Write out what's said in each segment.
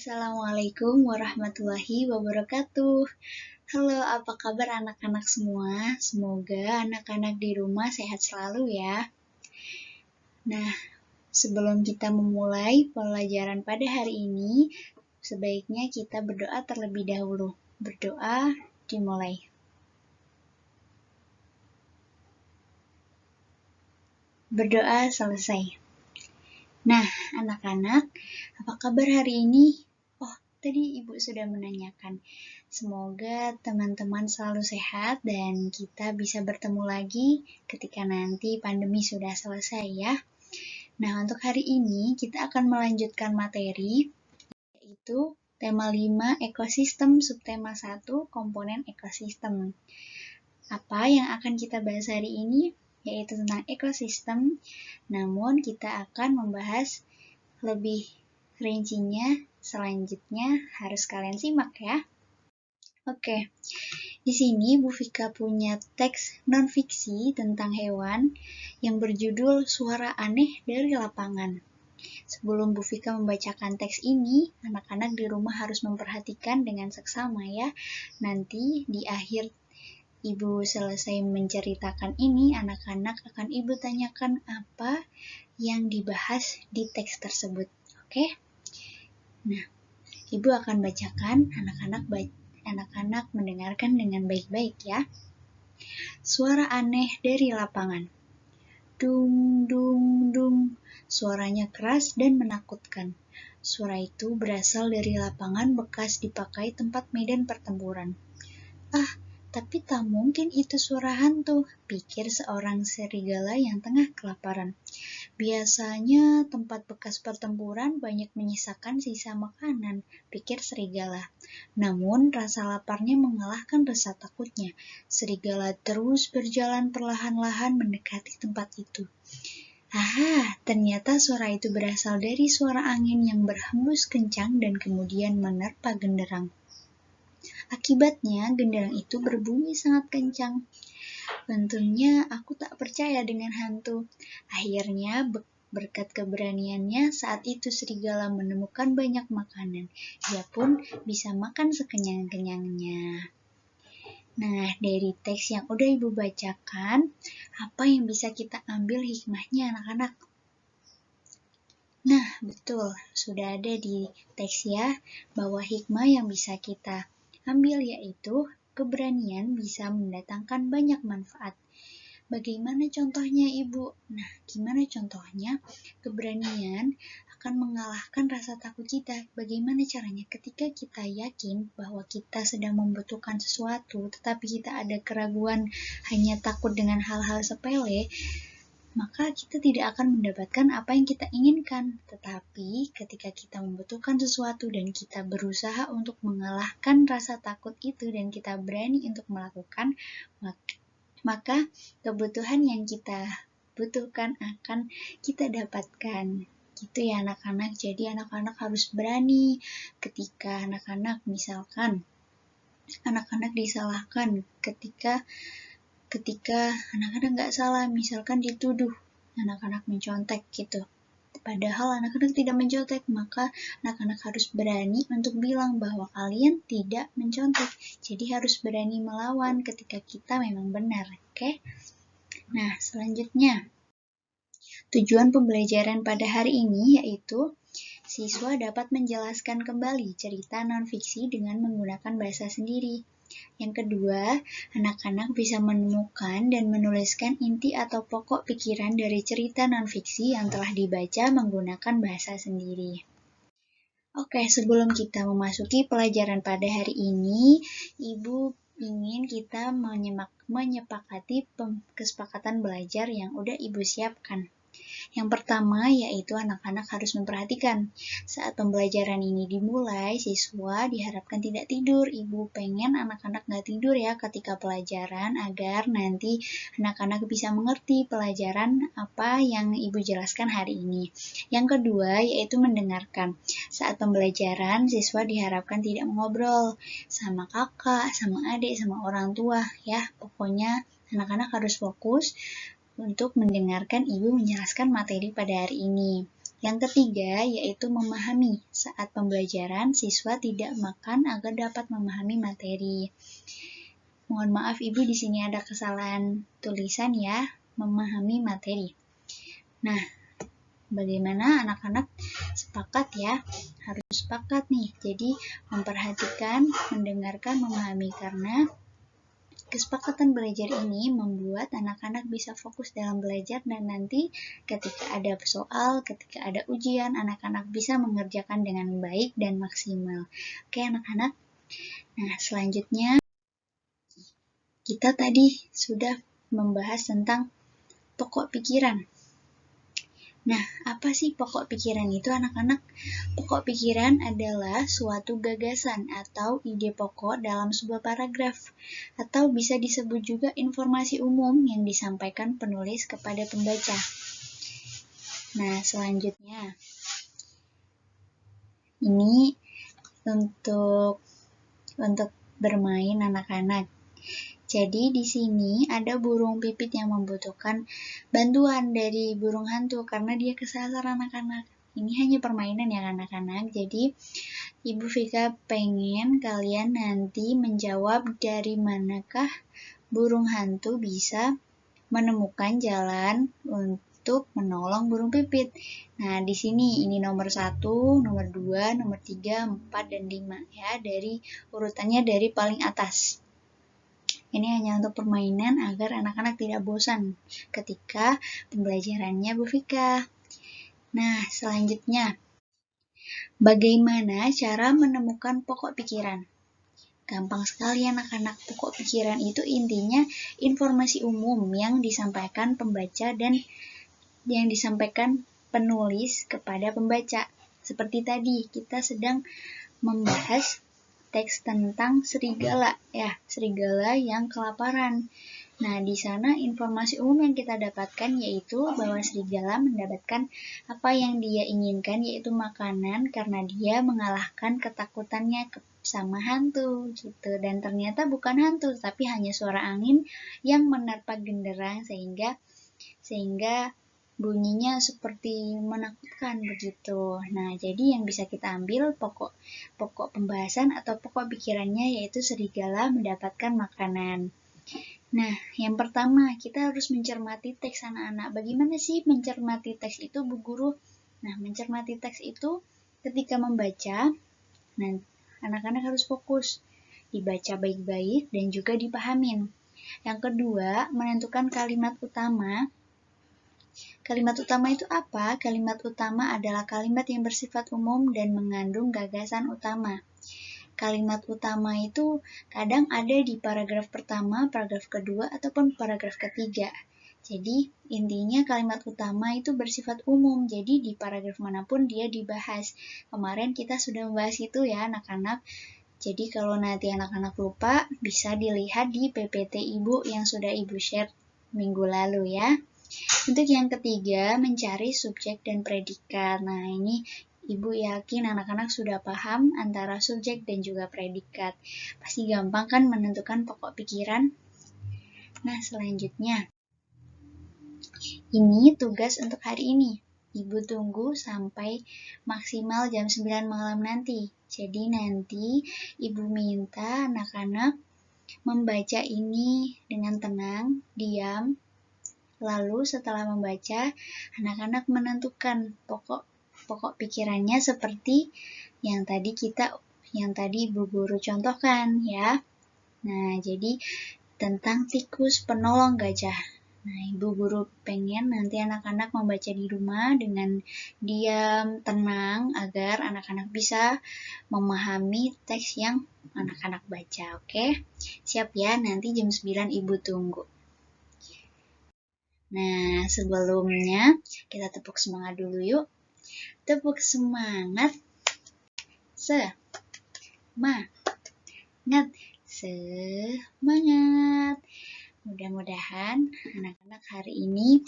Assalamualaikum warahmatullahi wabarakatuh. Halo, apa kabar anak-anak semua? Semoga anak-anak di rumah sehat selalu ya. Nah, sebelum kita memulai pelajaran pada hari ini, sebaiknya kita berdoa terlebih dahulu. Berdoa dimulai. Berdoa selesai. Nah, anak-anak, apa kabar hari ini? Oh, tadi Ibu sudah menanyakan. Semoga teman-teman selalu sehat dan kita bisa bertemu lagi ketika nanti pandemi sudah selesai ya. Nah, untuk hari ini kita akan melanjutkan materi, yaitu tema 5 ekosistem, subtema 1 komponen ekosistem. Apa yang akan kita bahas hari ini? Yaitu tentang ekosistem, namun kita akan membahas lebih rincinya selanjutnya, harus kalian simak ya. Oke, di sini Bu Vika punya teks non-fiksi tentang hewan yang berjudul Suara Aneh dari Lapangan. Sebelum Bu Vika membacakan teks ini, anak-anak di rumah harus memperhatikan dengan seksama ya. Nanti di akhir Ibu selesai menceritakan ini, anak-anak akan Ibu tanyakan apa yang dibahas di teks tersebut. Oke? Nah, Ibu akan bacakan, anak-anak mendengarkan dengan baik-baik ya. Suara aneh dari lapangan. Dung, dung, dung. Suaranya keras dan menakutkan. Suara itu berasal dari lapangan bekas dipakai tempat medan pertempuran. Ah, tapi tak mungkin itu suara hantu, pikir seorang serigala yang tengah kelaparan. Biasanya tempat bekas pertempuran banyak menyisakan sisa makanan, pikir serigala. Namun rasa laparnya mengalahkan rasa takutnya. Serigala terus berjalan perlahan-lahan mendekati tempat itu. Ternyata suara itu berasal dari suara angin yang berhembus kencang dan kemudian menerpa genderang. Akibatnya, genderang itu berbunyi sangat kencang. Tentunya aku tak percaya dengan hantu. Akhirnya, berkat keberaniannya, saat itu serigala menemukan banyak makanan. Dia pun bisa makan sekenyang-kenyangnya. Nah, dari teks yang udah Ibu bacakan, apa yang bisa kita ambil hikmahnya anak-anak? Nah, betul, sudah ada di teks ya, bahwa hikmah yang bisa kita ambil yaitu keberanian bisa mendatangkan banyak manfaat. Bagaimana contohnya, Ibu? Nah, gimana contohnya? Keberanian akan mengalahkan rasa takut kita. Bagaimana caranya? Ketika kita yakin bahwa kita sedang membutuhkan sesuatu, tetapi kita ada keraguan, hanya takut dengan hal-hal sepele, maka kita tidak akan mendapatkan apa yang kita inginkan. Tetapi ketika kita membutuhkan sesuatu dan kita berusaha untuk mengalahkan rasa takut itu dan kita berani untuk melakukan, maka kebutuhan yang kita butuhkan akan kita dapatkan. Gitu ya anak-anak. Jadi anak-anak harus berani ketika misalkan anak-anak disalahkan ketika anak-anak nggak salah, misalkan dituduh anak-anak mencontek gitu. Padahal anak-anak tidak mencontek, maka anak-anak harus berani untuk bilang bahwa kalian tidak mencontek. Jadi harus berani melawan ketika kita memang benar, oke? Nah, selanjutnya, tujuan pembelajaran pada hari ini yaitu siswa dapat menjelaskan kembali cerita non-fiksi dengan menggunakan bahasa sendiri. Yang kedua, anak-anak bisa menemukan dan menuliskan inti atau pokok pikiran dari cerita non-fiksi yang telah dibaca menggunakan bahasa sendiri. Oke, sebelum kita memasuki pelajaran pada hari ini, Ibu ingin kita menyepakati kesepakatan belajar yang udah Ibu siapkan. Yang pertama yaitu anak-anak harus memperhatikan. Saat pembelajaran ini dimulai, siswa diharapkan tidak tidur. Ibu pengen anak-anak nggak tidur ya ketika pelajaran agar nanti anak-anak bisa mengerti pelajaran apa yang Ibu jelaskan hari ini. Yang kedua yaitu mendengarkan. Saat pembelajaran, siswa diharapkan tidak mengobrol sama kakak, sama adik, sama orang tua ya. Pokoknya anak-anak harus fokus untuk mendengarkan Ibu menjelaskan materi pada hari ini. Yang ketiga yaitu memahami. Saat pembelajaran, siswa tidak makan agar dapat memahami materi. Mohon maaf Ibu, di sini ada kesalahan tulisan ya, memahami materi. Nah, bagaimana anak-anak sepakat ya? Harus sepakat nih. Jadi memperhatikan, mendengarkan, memahami, karena kesepakatan belajar ini membuat anak-anak bisa fokus dalam belajar dan nanti ketika ada soal, ketika ada ujian, anak-anak bisa mengerjakan dengan baik dan maksimal. Oke anak-anak. Nah, selanjutnya kita tadi sudah membahas tentang pokok pikiran. Nah, apa sih pokok pikiran itu anak-anak? Pokok pikiran adalah suatu gagasan atau ide pokok dalam sebuah paragraf, atau bisa disebut juga informasi umum yang disampaikan penulis kepada pembaca. Nah, selanjutnya, ini untuk bermain anak-anak. Jadi di sini ada burung pipit yang membutuhkan bantuan dari burung hantu karena dia kesasar anak-anak. Ini hanya permainan ya anak-anak. Jadi Ibu Vika pengen kalian nanti menjawab dari manakah burung hantu bisa menemukan jalan untuk menolong burung pipit. Nah, di sini ini nomor 1, nomor 2, nomor 3, 4, dan 5 ya, dari urutannya dari paling atas. Ini hanya untuk permainan agar anak-anak tidak bosan ketika pembelajarannya Bu Vika. Nah, selanjutnya, bagaimana cara menemukan pokok pikiran? Gampang sekali anak-anak. Pokok pikiran itu intinya informasi umum yang disampaikan pembaca dan yang disampaikan penulis kepada pembaca. Seperti tadi, kita sedang membahas teks tentang serigala ya, serigala yang kelaparan. Nah, di sana informasi umum yang kita dapatkan yaitu bahwa serigala mendapatkan apa yang dia inginkan, yaitu makanan, karena dia mengalahkan ketakutannya sama hantu gitu. Dan ternyata bukan hantu, tapi hanya suara angin yang menerpa genderang sehingga bunyinya seperti menakutkan begitu. Nah, jadi yang bisa kita ambil pokok pembahasan atau pokok pikirannya yaitu serigala mendapatkan makanan. Nah, yang pertama kita harus mencermati teks anak-anak. Bagaimana sih mencermati teks itu, Bu Guru? Nah, mencermati teks itu ketika membaca, nah, anak-anak harus fokus, dibaca baik-baik dan juga dipahamin. Yang kedua, menentukan kalimat utama. Kalimat utama itu apa? Kalimat utama adalah kalimat yang bersifat umum dan mengandung gagasan utama. Kalimat utama itu kadang ada di paragraf pertama, paragraf kedua, ataupun paragraf ketiga. Jadi, intinya kalimat utama itu bersifat umum, jadi di paragraf manapun dia dibahas. Kemarin kita sudah membahas itu ya anak-anak. Jadi kalau nanti anak-anak lupa, bisa dilihat di PPT Ibu yang sudah Ibu share minggu lalu ya. Untuk yang ketiga, mencari subjek dan predikat. Nah, ini Ibu yakin anak-anak sudah paham antara subjek dan juga predikat. Pasti gampang kan menentukan pokok pikiran? Nah, selanjutnya, ini tugas untuk hari ini. Ibu tunggu sampai maksimal jam 9 malam nanti. Jadi nanti Ibu minta anak-anak membaca ini dengan tenang, diam. Lalu setelah membaca, anak-anak menentukan pokok pikirannya seperti yang tadi Ibu Guru contohkan ya. Nah, jadi tentang tikus penolong gajah. Nah, Ibu Guru pengen nanti anak-anak membaca di rumah dengan diam, tenang, agar anak-anak bisa memahami teks yang anak-anak baca, oke? Siap ya, nanti jam 9 Ibu tunggu. Nah, sebelumnya kita tepuk semangat dulu yuk. Tepuk semangat. Semangat. Mudah-mudahan anak-anak hari ini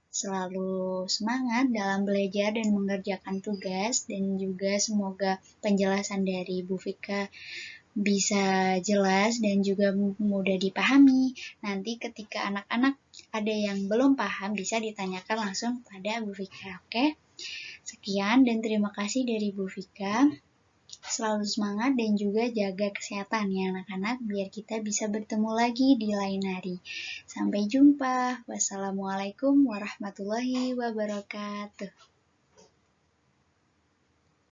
selalu semangat dalam belajar dan mengerjakan tugas, dan juga semoga penjelasan dari Bu Vika bisa jelas dan juga mudah dipahami. Nanti ketika anak-anak ada yang belum paham bisa ditanyakan langsung pada Bu Vika, oke? Sekian dan terima kasih dari Bu Vika. Selalu semangat dan juga jaga kesehatan ya anak-anak, biar kita bisa bertemu lagi di lain hari. Sampai jumpa. Wassalamualaikum warahmatullahi wabarakatuh.